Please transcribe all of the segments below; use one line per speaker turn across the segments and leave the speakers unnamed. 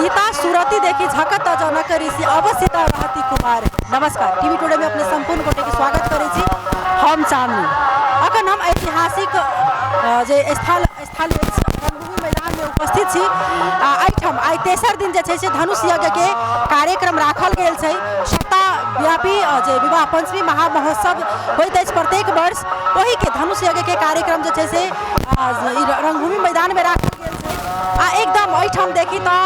सीता सूरती देखी झकत जनक ऋषि अब सीता रहती कुमार। नमस्कार, टीवी टुडे में अपने संपूर्ण गोटे के स्वागत करे छी। हम चांदनी अखन हम ऐतिहासिक जे स्थल रणभूमि मैदान में उपस्थित छी। एहिठाम आई तेसर दिन जे छै से धनुष यज्ञ के कार्यक्रम राखल गेल छै। व्यापी जे विवाह पंचमी महामहोत्सव होइत अछि प्रत्येक वर्ष, वही के धनुष यज्ञ के कार्यक्रम जे छै से रंगभूमि मैदान में राखल गेल छै। आ एकदम एहिठाम देखी तो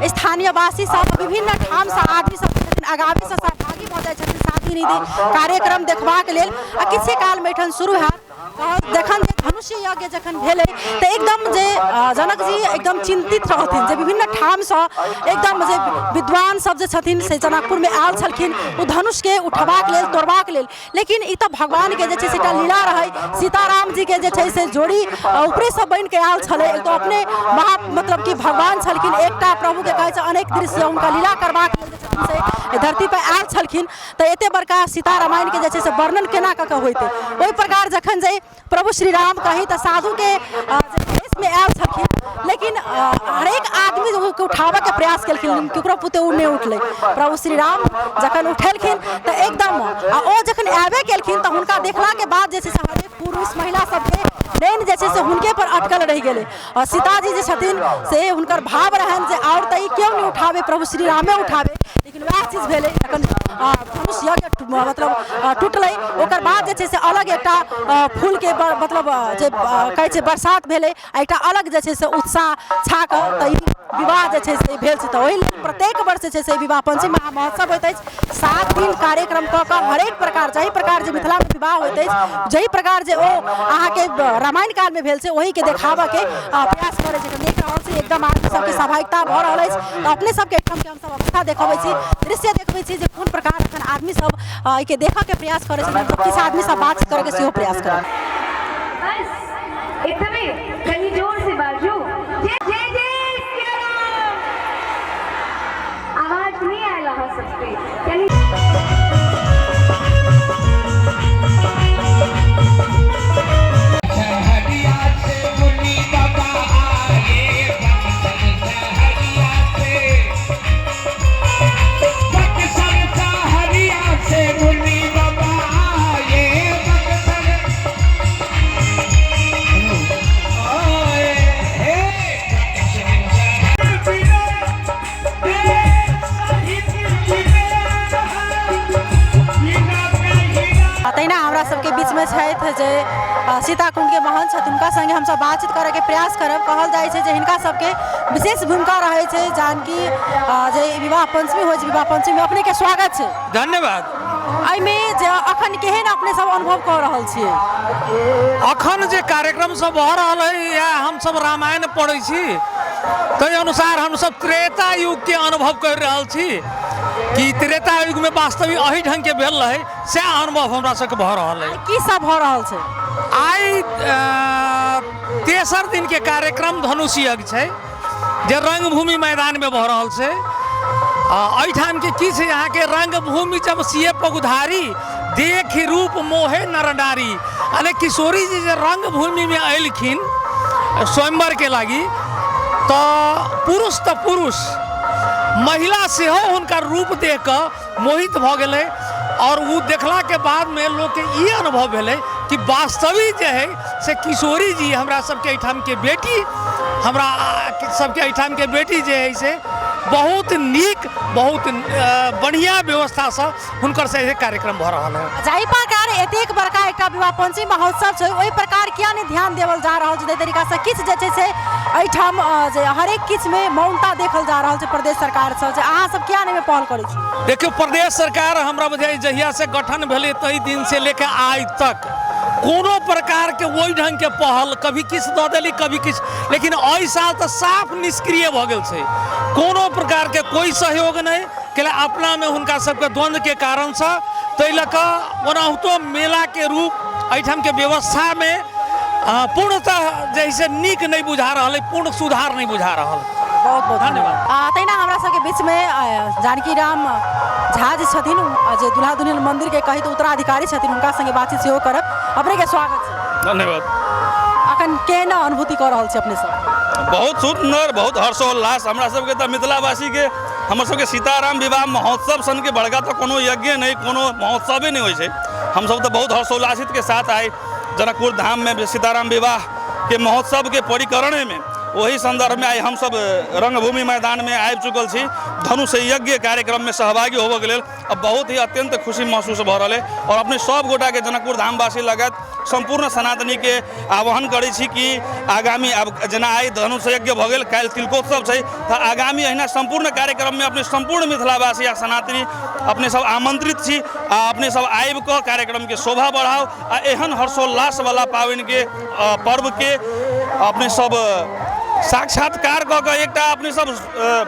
स्थानीय वासी सब विभिन्न ठाम से आदमी सब आगामी से सहभागी भ जाय छथिन शादी निधि कार्यक्रम देखबाक लेल। आ किछे काल में एठाम शुरू हैत। जखन धनुष यज्ञ जखन भेलै तो एकदम जे जनक जी एकदम चिंतित रहथिन जे विभिन्न ठाम से एकदम जे विद्वान सब जे छथिन से जनकपुर में आयल छलखिन ओ धनुष के उठबाक लेल तोड़बाक लेल। लेकिन ई तो भगवान के जे छै सेटा लीला रहे। सीताराम जी के जे छै से जोड़ी ऊपरे से बन के आयल छले तो अपने मतलब कि भगवान छलखिन एकटा प्रभु के कहै छै अनेक दृश्य उनका लीला करबाक लेल से धरती पर आयल छलखिन। तो एते बड़का सीता रामायण के जे छै से वर्णन केना क होइते ओहि प्रकार जखन जे प्रभु श्री राम कही तो साधु के भेष में आयल छलखिन। लेकिन हरेक आदमी के उठाबे के प्रयास केलखिन, केकरो पुते उ नहीं उठले। प्रभु श्री राम जखन उठेलखिन तो एकदम ओ जखन आबे केलखिन तो हुनका देखला के बाद जे छै से हरेक पुरुष महिला सबके नैन जे छै से हुनके पर अटकल रह गेले। और सीता जी जे छथिन से हुनकर भाव रहन जे और त ई क्यों नहीं उठाबे, प्रभु श्री रामे उठाबे। लेकिन वह चीज भेले जखन धनुष यज्ञ मतलब टूटले ओकर बाद जे छै से अलग एकटा फूल के मतलब जे कहै छै बरसात भेले, एकटा अलग जे छै से उत्साह छाक विवाह जे छै से भेल छै। तो ओहि प्रत्येक वर्ष जे छै से विवाह पंचमी महामहोत्सव होइत अछि। 7 दिन कार्यक्रम क के हरेक प्रकार जाहि प्रकार जे मिथिला में विवाह होइत अछि जाहि प्रकार जे ओ अहाँ के रामायण काल में भेल छै वही के देखाबे के प्रयास करे छै। देख रहल छी एकदम आदमी सबके सहभागिता भ रहल अछि। तो अपने सबके एकदम के हम सब अवस्था देखबै छी, दृश्य देखबै छी जे कोन प्रकार एखन आदमी सब के देखा के प्रयास करे छै। किछ आदमी सब बात करे के सेहो प्रयास करे।
बस इतने कहीं जोर से बाजू जय जय जय श्री राम। आवाज नहीं आएगा हो सकती कहीं
सीता कुंड के महंत छथिन हुनका संगे हम सब बातचीत करे के प्रयास करब। कहल जाय छै जे हिनका सबके विशेष भूमिका रहे छै जानकी जे विवाह पंचमी होय छै। विवाह पंचमी में अपने के स्वागत छै।
धन्यवाद।
आई में जे अखन केहन अपने सब अनुभव कर रहल छियै?
अखन जे कार्यक्रम सब भ रहल है या हम सब रामायण पढ़ै छी ताहि अनुसार हम सब त्रेता युग के अनुभव कर रहल छी कि त्रेता युग में वास्तविक अही ढंग के भेल रहे से अनुभव हमरा सबके भ रहल है।
की सब भ रहल छै?
आई तेसर दिन के कार्यक्रम धनुष यज्ञ छै जे रंगभूमि मैदान में भ रहल छै। एहिठाम के की छै यहाँ के रंगभूमि जब सिए पगुधारी देख रूप मोहे नर नारी। अने किशोरी जी जे रंगभूमि में अयलखिन स्वयंवर के लागी तो पुरुष महिला सेहो हुनकर रूप देख कर मोहित भ गेलै। और वो देखला के बाद में लोग के ये अनुभव भेलै कि वास्तविक जे है से किशोरी जी हमरा सबके एहिठाम के बेटी हमरा सबके एहिठाम के बेटी जे है से बहुत नीक बहुत बढ़िया व्यवस्था से हुनकर से कार्यक्रम भ रहा है।
जाहि प्रकार एतेक बड़का एकटा विवाह पंचमी महोत्सव छै ओहि प्रकार किया नहीं ध्यान देवल जा रहल छै? तरीका से किछ जे छै से एहिठाम जे हरेक किछ में मौनता देखल जा रहल छै प्रदेश सरकार से, जे अहाँ सब किया नहीं पहल करै छी?
देखियो प्रदेश सरकार हमरा बुझाइ जहिया से गठन भेलै तही दिन से लेकर आज तक कोनो प्रकार के वही ढंग के पहल कभी किस दऽ देली कभी किस, लेकिन एहि साल तो साफ निष्क्रिय भ गेल छै। कोनो प्रकार के कोई सहयोग नहीं के अपना में हुनका सबके द्वंद्व के कारण से ताहि लऽ कऽ ओनाहितो मेला के रूप एहिठाम के व्यवस्था में पूर्णतः जैसे नीक नहीं बुझा रहा, पूर्ण सुधार नहीं बुझा रहा।
बहुत बहुत धन्यवाद। तहिना हमरा सबके बीच में जानकी राम झा जी छथिन जे दुल्हा दुल्हन मंदिर के कही तो उत्तराधिकारी छथिन, उनका संगे बातचीत सेहो करब। अपने के स्वागत छै।
धन्यवाद।
अखन केना अनुभूति कर रहल छी अपने सब?
बहुत सुंदर, बहुत हर्षोल्लास। हमरा सबके तो मिथिलावासी के हमर सबके सीताराम विवाह महोत्सव सन के बड़का तो कोनो यज्ञ नहीं, कोनो महोत्सवे नहीं होइ छै। हम सब तो बहुत हर्षोल्लासित के साथ आए जनकपुर धाम में सीताराम विवाह के महोत्सव के परिकरण में। वही संदर्भ में आई हम सब रंगभूमि मैदान में आबि चुकल छी धनुष यज्ञ कार्यक्रम में सहभागी होबे के लेल। अब बहुत ही अत्यंत खुशी महसूस भ रहा है और अपने सब गोटा के जनकपुर धामवासी लगत संपूर्ण सनातनी के आह्वान करै छी कि आगामी अब जेना आई धनुष यज्ञ भ गेल, काल्हि तिलकोत्सव छै, तो आगामी अहिना संपूर्ण कार्यक्रम में अपने संपूर्ण मिथिलावासी आ सनातनी अपने सब आमंत्रित छी आ अपने सब आबि कऽ कार्यक्रम के शोभा बढ़ाओ आ एहन हर्षोल्लास वाला पावनि के पर्व के अपने सब साक्षात्कार कऽ कऽ एकटा अपने सब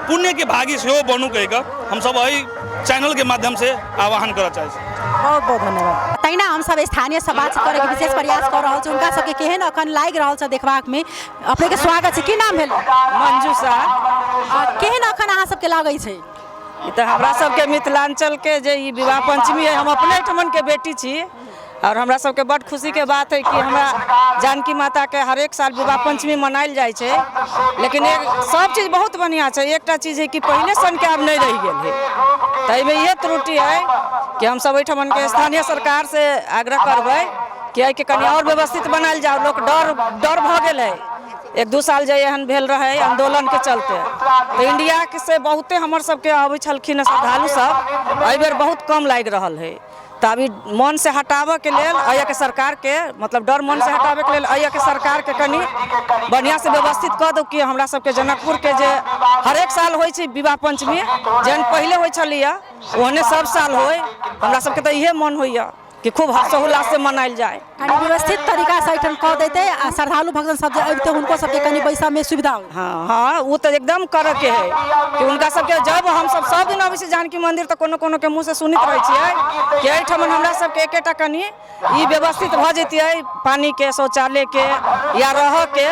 पुण्य के भागी सेहो बनू कहि कऽ हम सब एहि चैनल के माध्यम से आह्वान करऽ चाहै छी।
बहुत बहुत धन्यवाद। तहिना हम सब स्थानीय से बात करे के विशेष प्रयास कर रहल छी, उनका सबके केहन अखन लागि रहल छै देखबाक में। अपने के स्वागत छै, की नाम भेल?
मंजू साहब।
केहन अखन अहाँ सबके लागै छै?
ई तऽ हमरा सबके मिथिलांचल के जे ई विवाह पंचमी है, हम अपने ठमन के बेटी छी और हमरा सबके बड़ खुशी के बात है कि हमरा जानकी माता के हर एक साल विवाह पंचमी मनायल जाइ छै। लेकिन एक सब चीज बहुत बढ़िया छै, एकटा चीज है कि पहले सन के अब नहीं रह गेल है, ताहिमे ये त्रुटि है कि हम सब एहिठमन के स्थानीय सरकार से आग्रह करबै कि एहि के कनि और व्यवस्थित बनायल जाओ। लोग डर भ गेल है, एक दू साल जे एहन भेल रहे आंदोलन के चलते, तो इंडिया के से बहुते हमर सबके आबै छलखिन श्रद्धालु सब, एहि बेर बहुत कम लागि रहल है। तो अभी मन से हटाबे के लेल अय के सरकार के मतलब डर मन से हटाबे के लेल अय के सरकार के कनी बढ़िया से व्यवस्थित कर दो कि हमरा सबके जनकपुर के जे हर एक साल होइ छै विवाह पंचमी जेहन पहले होइ छलिए ओहने सब साल होय। हमरा सबके तो इहे मन होइया कि खूब हर्षोल्लास से मनायल जाए,
कनी व्यवस्थित तरीका से एठन कह देते आ श्रद्धालु भक्तन सब जे अबते हुनको सबके कनी पैसा में सुविधा हो।
हाँ हाँ, वो तो एकदम करे के है कि उनका सबके जब हम सब दिन अबै छी जानकी मंदिर तो कोनो कोनो के मुँह से सुनित रहे छियै कि एहिठमन हमरा सबके एकेटा कनी ई व्यवस्थित भ जैतियै पानी के, शौचालय के या रह के,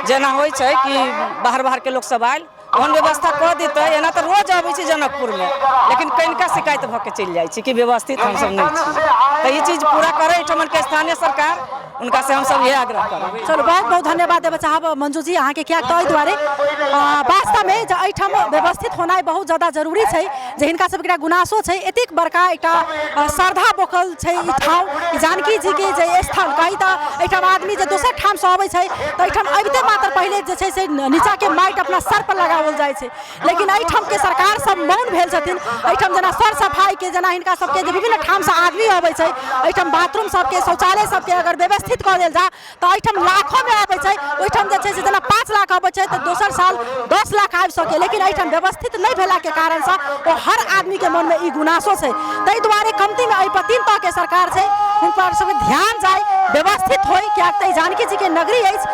जेना होइ छै कि बाहर के लोग सब आयल ओहन व्यवस्था कऽ देतै। एना तऽ रोज अबै छी जनकपुर में, लेकिन कनिका शिकायत भऽ के चलि जाइ छी कि व्यवस्थित हम सब नहीं छी। तो ये चीज पूरा करे एहिठमन के स्थानीय सरकार, उनका से हम सब ये आग्रह करब।
चलो बहुत बहुत धन्यवाद देबे चाहब मंजू जी अहाँ के क्या ताहि दुआरे वास्तव में जे एहिठाम व्यवस्थित होनाइ बहुत ज्यादा जरूरी छै। जे हिनका सबके गुनासो छै, एतेक बड़का एकटा श्रद्धा बोकल छै ई ठाम जानकी जी के जे स्थान कही तऽ एहिठाम आदमी जे दोसर ठाम से अबै छै तऽ एहिठाम अबिते मात्र पहले जे छै से नीचा के माटि अपना सर पर लगाओल जाइ छै। लेकिन एहिठाम के सरकार सब मौन भेल छथिन। एहिठाम जेना सर सफाई के जेना हिनका सबके जे विभिन्न ठाम से आदमी अबै छै, एहिठाम बाथरूम सबके शौचालय सबके अगर व्यवस्थित कऽ देल जा तऽ एहिठाम लाखों में अबै छै। ओहिठाम जे छै से जेना 5 लाख अबै छै तऽ दोसर साल 10 लाख आबि सके, लेकिन एहिठाम व्यवस्थित नहीं भेला के कारण से ओ हर आदमी के मन में ई गुनासो छै। ताहि दुआरे कमती में एहि पर 3 तरह के सरकार छै, हुन पर सब ध्यान जाय, व्यवस्थित होय कि त जानकी जी के नगरी अछि।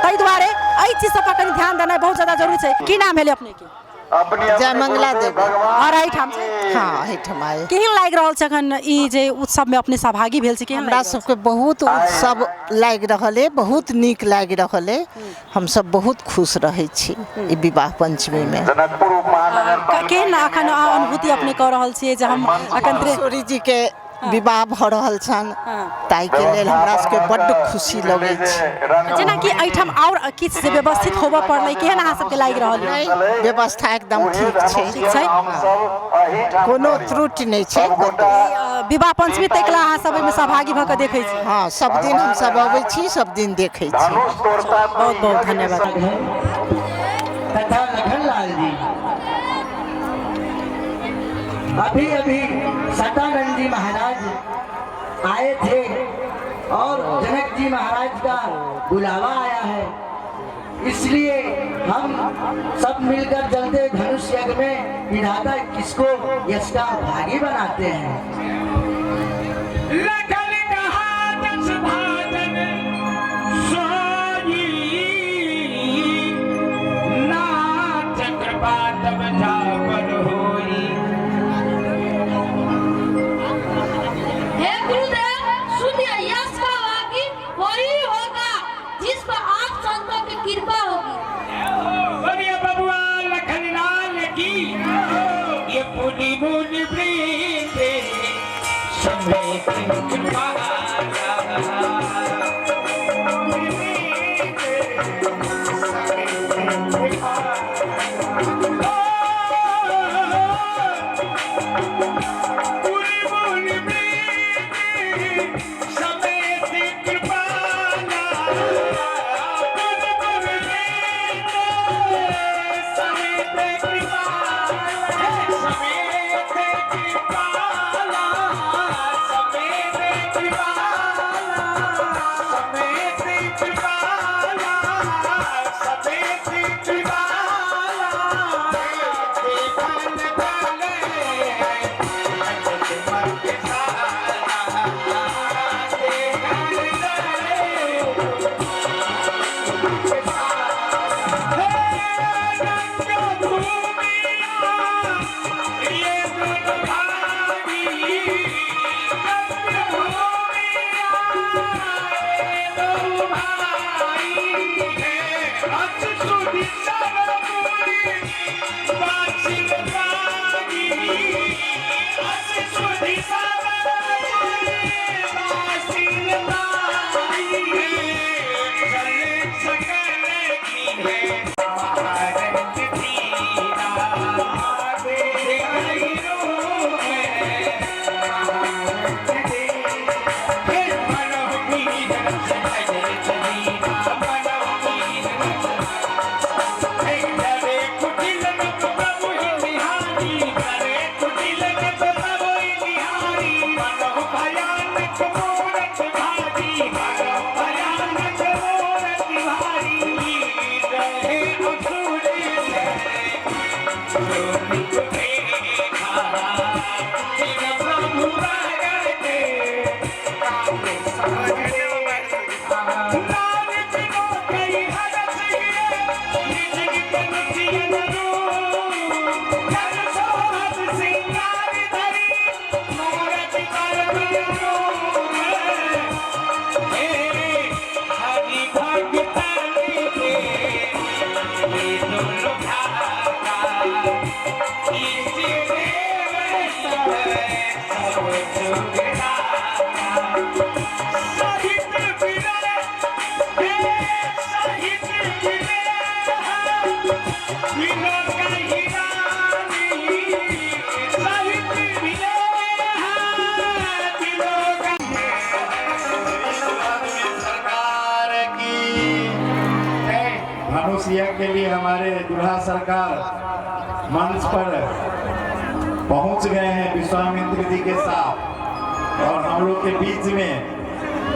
ताहि दुआरे एहि चीज सब पर कनी ध्यान देना बहुत ज्यादा जरूरी छै। की नाम भेले अपने के?
जय मंगला देवी।
और एहिठाम से
हाँ एहिठाम आए।
केहन लागि रहल छै अखन ई जे उत्सव में अपने सहभागी भेल छी? केहन
हमरा सबके बहुत उत्सव लागि रहल है, बहुत नीक लागि रहल है। हम सब बहुत खुश रहे छी ई विवाह पंचमी में।
केहन अखन अनुभूति अपने कह रहल छियै जे हम अखन
त्रिशूरी जी के विवाह भ रहल छन, ताहि के लेल हमरा सबके बड्ड खुशी लगे छै।
जेना कि एहिठाम और किछ जे व्यवस्थित होबऽ पड़लै, केहन अहाँ सबके लागि रहल है?
व्यवस्था एकदम ठीक छै,
ठीक छै,
कोनो त्रुटि नहीं छै।
विवाह पंचमी तक ला अहाँ सब में सहभागी भऽ के देखै छी?
हाँ, सब दिन हम सब अबै छी, सब दिन देखै छी।
बहुत बहुत धन्यवाद।
तथा लखनलाल जी अभी सतानंद जी महाराज आए थे और जनक जी महाराज का बुलावा आया है, इसलिए हम सब मिलकर जलते धनुष यज्ञ में विधाता किसको यश का भागी बनाते हैं।
कृपा होगी।
बढ़िया बबुआ लखनलाल की ये पुनी मुनि प्रीते संभे कृपा
धनुषिया के लिए हमारे दुल्हा सरकार मंच पर पहुंच गए हैं विश्वामित्र जी के साथ, और हम लोग के बीच में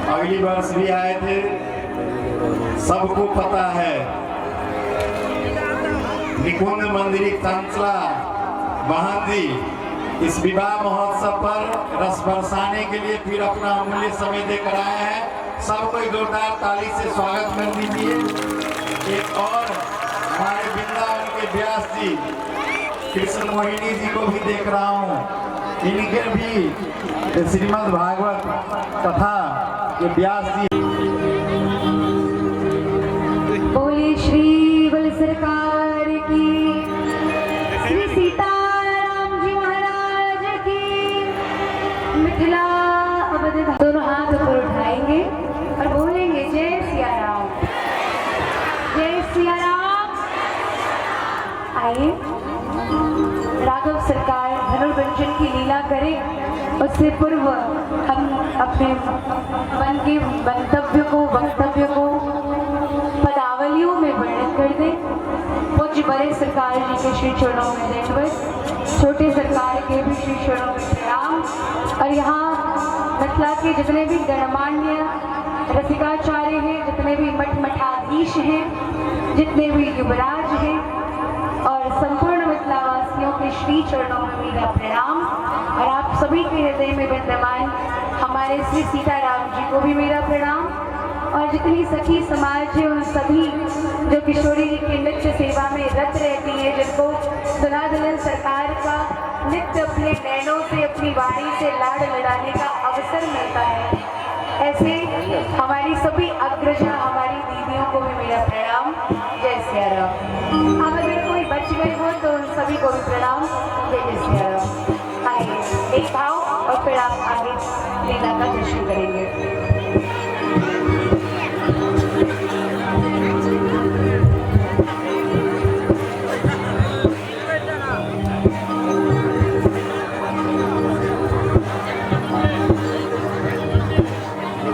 अगली वर्ष भी आए थे। सबको पता है निकुंज मंदिर चंचला महंत जी इस विवाह महोत्सव पर रस बरसाने के लिए फिर अपना अमूल्य समय देकर आए हैं। सबको एक जोरदार ताली से स्वागत कर दीजिए। एक और हमारे वृंदावन के व्यास जी कृष्ण मोहिनी जी को भी देख रहा हूँ, इनके भी श्रीमद् भागवत कथा ये व्यास जी।
बोले श्री बल सरकार की, श्री सीताराम जी महाराज की। मिथिला अवध दोनों हाथ ऊपर उठाएंगे और बोलेंगे जय सिया राम, जय सिया राम। आइए राघव सरकार धनुर्भंजन की लीला करें, उससे पूर्व हम अपने मन के वक्तव्य को पदावलियों में वर्णन कर दें। पूज्य बड़े सरकार जी के श्री चरणों में दंडवत, छोटे सरकार के भी श्री चरणों में प्रणाम। और यहाँ मिथिला के जितने भी गणमान्य रसिकाचार्य हैं, जितने भी मठाधीश हैं, जितने भी युवराज हैं, और संपूर्ण मिथिलावासियों के श्री चरणों में मेरा प्रणाम। और आप सभी के हृदय में विद्यमान हमारे श्री सीताराम जी को भी मेरा प्रणाम। और जितनी सखी समाज है उन सभी जो किशोरी जी की नित्य सेवा में रत रहती है, जिनको दुल्हा दुल्हन सरकार का नित्य अपने नैनों से, अपनी वाणी से लाड़ लड़ाने का अवसर मिलता है, ऐसे हमारी सभी अग्रजा, हमारी दीदियों को भी मेरा प्रणाम। जय सिया राम। अब अगर कोई बच गए हो तो उन सभी को भी प्रणाम। जय सिया राम। आइए एक भाव और फिर आप आगे लीला का दर्शन करेंगे।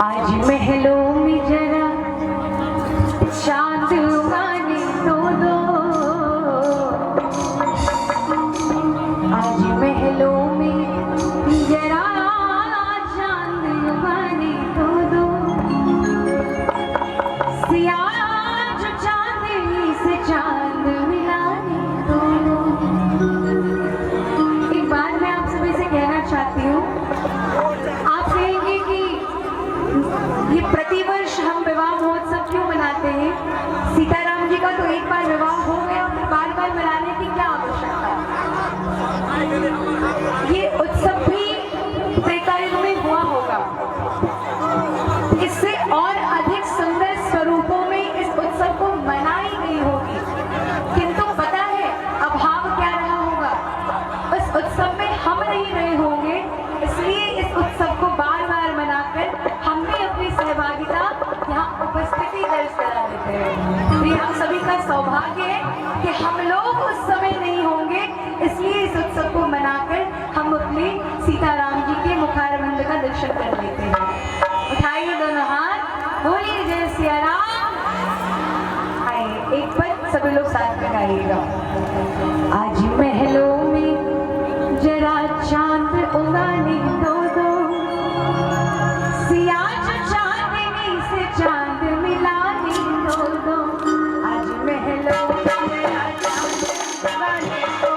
आज महलों में जरा चांद उगाने तो दो, आज महलों में जरा चांद उगाने तो दो। सिया जो चांदनी से चांद मिलाने तो दो। एक बात मैं आप सभी से कहना चाहती हूँ। आप कहेंगे कि ये प्रतिवर्ष हम विवाह महोत्सव क्यों मनाते हैं? सीताराम जी का तो एक बार विवाह हो गया, फिर बार बार मनाने की क्या आवश्यकता है? ये उत्सव भी त्रेतायुग में हुआ होगा, इससे और अधिक सुंदर स्वरूपों में इस उत्सव को मनाई गई होगी। किंतु पता है अभाव क्या रहा होगा? उस उत्सव में हम नहीं रहे होंगे, इसलिए इस उत्सव को बार बार मनाकर हम भी अपनी सहभागिता यहाँ उपस्थिति दर्ज करा देते हैं। तो ये हम सभी का सौभाग्य है कि हम लोग उस समय नहीं होंगे, इसलिए इस उत्सव को मनाकर हम अपने सीताराम जी के मुखारविंद का दर्शन कर लेते हैं। उठाइए दोनों हाथ, बोलिए जय सिया राम। आइए एक बार सभी लोग साथ में गाइएगा। आज महलों में जरा चांद उगाने तो दो, सिया जो चांदनी से चांद मिलाने तो दो। आज महलों में जरा चांद उगाने तो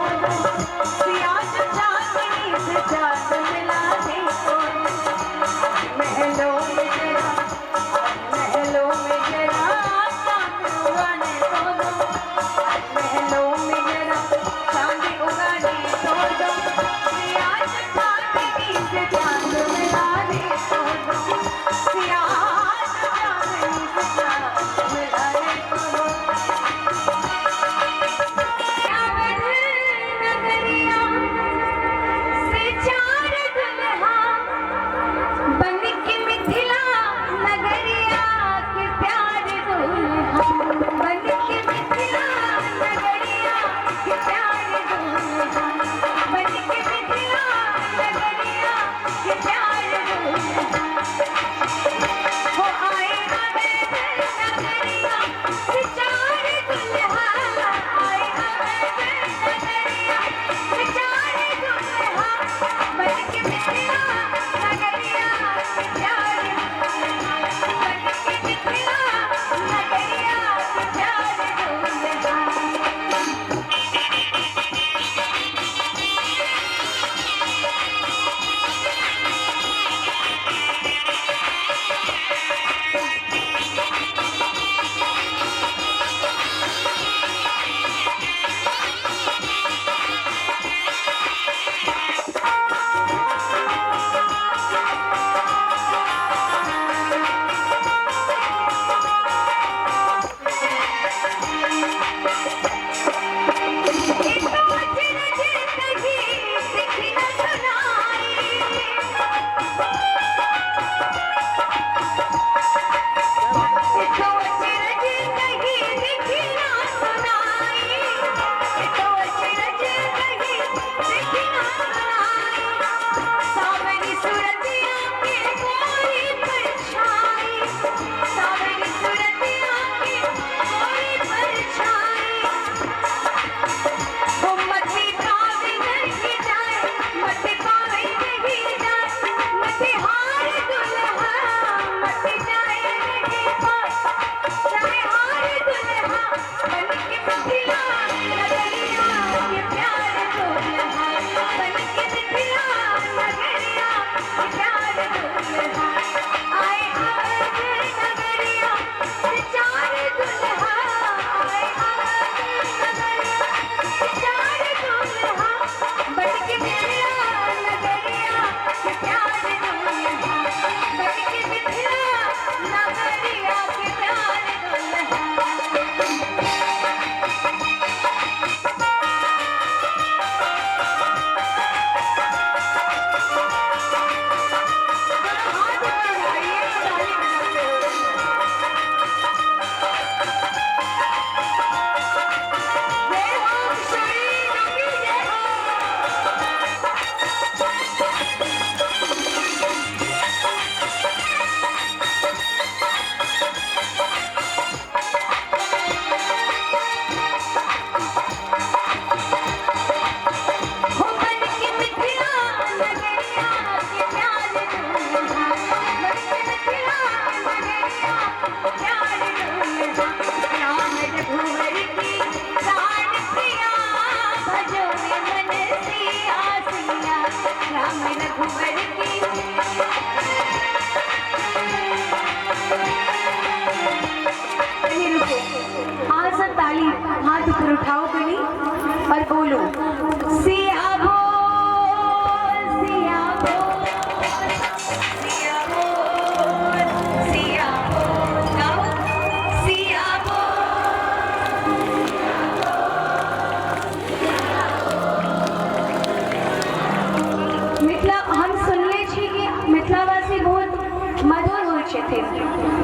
मिथिला हम सुनले छी कि मिथिलावासी बहुत मधुर होइ छथिन,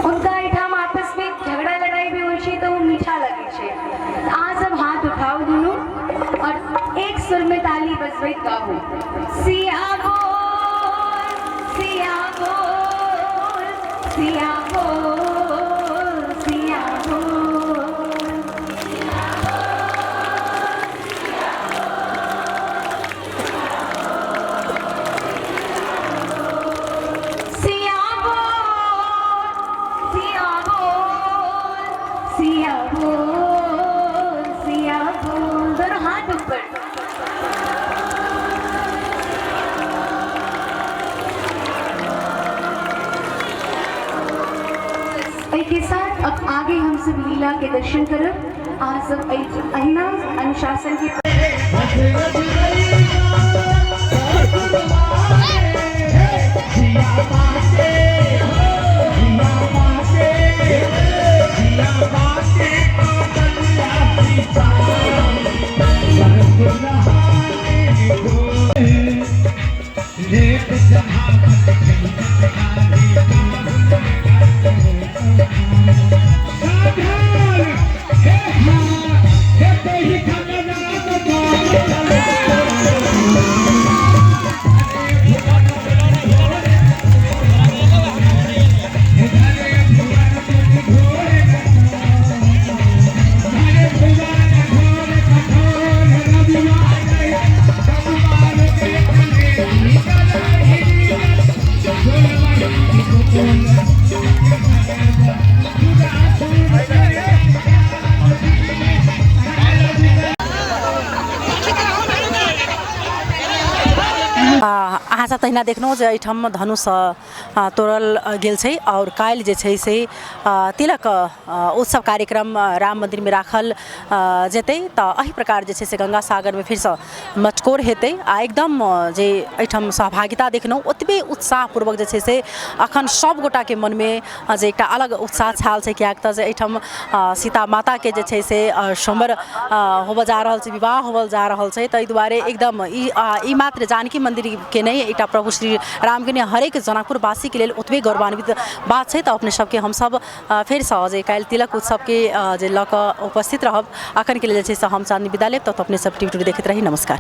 उनका एहिठाम आपस में झगड़ा लड़ाई भी होइ छै तो मीठा लगे छै। अहाँ सब हाथ उठाओ दुनू और एक सुर में ताली बजबैत गाबू, सिया बोल सिया बोल सिया बोल सिया बोल। सिया बोल सिया बोल सिया बोल सिया बोल। दोनों हाथ ऊपर। के साथ अब आगे हम सब लीला के दर्शन करब। आज सब अहिना अनुशासन की
अहाँ सब तहिना देखलहुँ जे एहिठाम धनुष तोड़ल गेल छै और काल्हि जे छै से तिलक उत्सव कार्यक्रम राम मन्दिरमे राखल जेतै। तऽ एही प्रकार जे छै से गंगा सागरमे फिरसँ मचकोर हेतै आ एकदम जे एहिठाम सहभागिता देखलहुँ ओतबे उत्साहपूर्वक जे छै से अखन सब गोटाके मनमे जे एकटा अलग उत्साह छायल छै, किएक तऽ जे एहिठाम सीता माताके जे छै से सोमवार होबऽ जा रहल छै, विवाह होबऽ जा रहल छै। ताहि दुआरे एकदम ई मात्र जानकी मन्दिर के नहीं, एकटा प्रभु श्री राम के नहीं, हरेक जनकपुरवासी के लेल ओतबे गौरवान्वित बात छै। तऽ अपने सबके हमसब फेरसँ जे काल्हि तिलक उत्सवके जे लऽ कऽ उपस्थित रहब, अखन के लेल जे छै से हम चाँदनी विदा लेब। तऽ अपने सब टीवी देखैत रही। नमस्कार।